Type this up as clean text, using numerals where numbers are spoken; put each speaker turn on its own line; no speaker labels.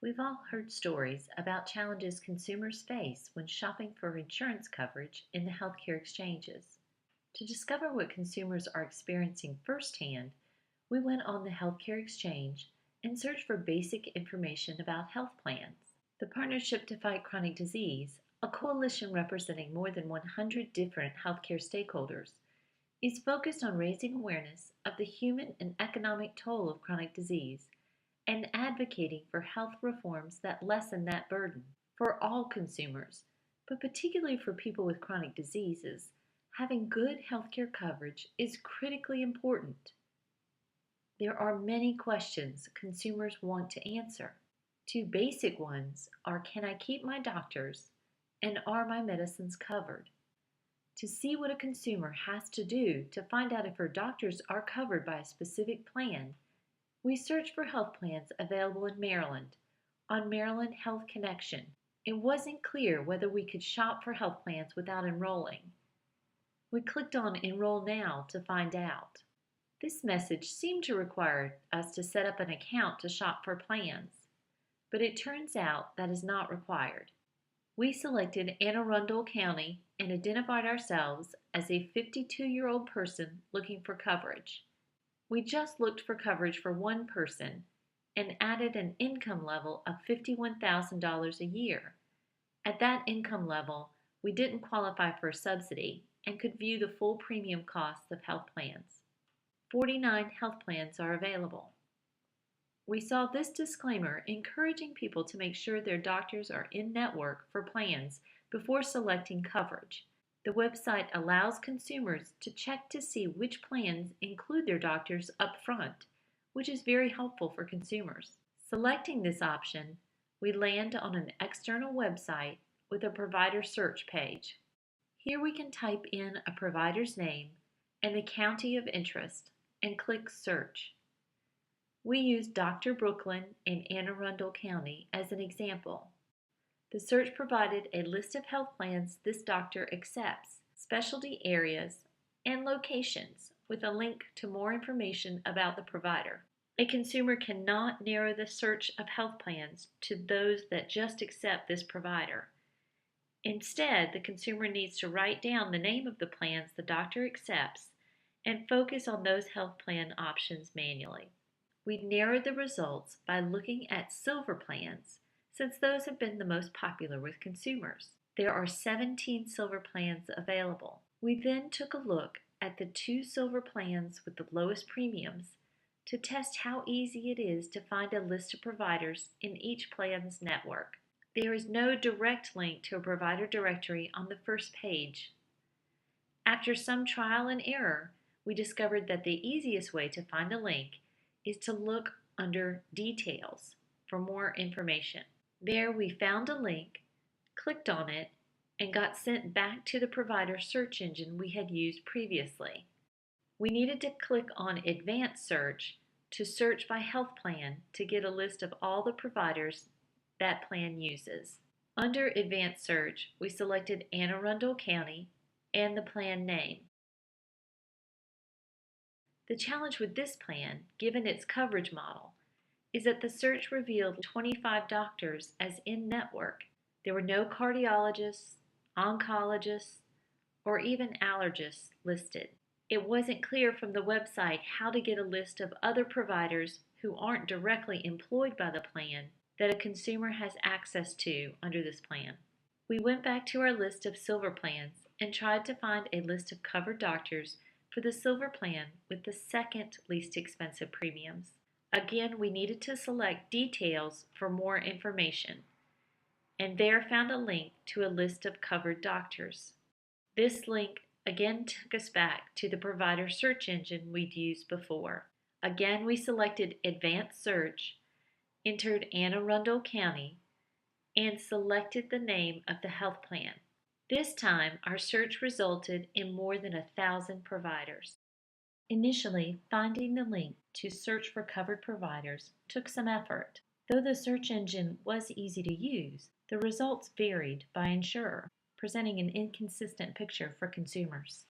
We've all heard stories about challenges consumers face when shopping for insurance coverage in the healthcare exchanges. To discover what consumers are experiencing firsthand, we went on the healthcare exchange and searched for basic information about health plans. The Partnership to Fight Chronic Disease, a coalition representing more than 100 different healthcare stakeholders, is focused on raising awareness of the human and economic toll of chronic disease and advocating for health reforms that lessen that burden. For all consumers, but particularly for people with chronic diseases, having good healthcare coverage is critically important. There are many questions consumers want to answer. Two basic ones are, can I keep my doctors, and are my medicines covered? To see what a consumer has to do to find out if her doctors are covered by a specific plan, we searched for health plans available in Maryland on Maryland Health Connection. It wasn't clear whether we could shop for health plans without enrolling. We clicked on Enroll Now to find out. This message seemed to require us to set up an account to shop for plans, but it turns out that is not required. We selected Anne Arundel County and identified ourselves as a 52-year-old person looking for coverage. We just looked for coverage for one person and added an income level of $51,000 a year. At that income level, we didn't qualify for a subsidy and could view the full premium costs of health plans. 49 health plans are available. We saw this disclaimer encouraging people to make sure their doctors are in network for plans before selecting coverage. The website allows consumers to check to see which plans include their doctors up front, which is very helpful for consumers. Selecting this option, we land on an external website with a provider search page. Here we can type in a provider's name and the county of interest and click Search. We used Dr. Brooklyn in Anne Arundel County as an example. The search provided a list of health plans this doctor accepts, specialty areas, and locations with a link to more information about the provider. A consumer cannot narrow the search of health plans to those that just accept this provider. Instead, the consumer needs to write down the name of the plans the doctor accepts and focus on those health plan options manually. We narrowed the results by looking at silver plans, since those have been the most popular with consumers. There are 17 silver plans available. We then took a look at the 2 silver plans with the lowest premiums to test how easy it is to find a list of providers in each plan's network. There is no direct link to a provider directory on the first page. After some trial and error, we discovered that the easiest way to find a link is to look under Details for more information. There we found a link, clicked on it, and got sent back to the provider search engine we had used previously. We needed to click on Advanced Search to search by health plan to get a list of all the providers that plan uses. Under Advanced Search, we selected Anne Arundel County and the plan name. The challenge with this plan, given its coverage model, is that the search revealed 25 doctors as in-network. There were no cardiologists, oncologists, or even allergists listed. It wasn't clear from the website how to get a list of other providers who aren't directly employed by the plan that a consumer has access to under this plan. We went back to our list of silver plans and tried to find a list of covered doctors for the silver plan with the second least expensive premiums. Again, we needed to select Details for more information, and there found a link to a list of covered doctors. This link again took us back to the provider search engine we'd used before. Again, we selected Advanced Search, entered Anne Arundel County, and selected the name of the health plan. This time, our search resulted in more than 1,000 providers. Initially, finding the link to search for covered providers took some effort. Though the search engine was easy to use, the results varied by insurer, presenting an inconsistent picture for consumers.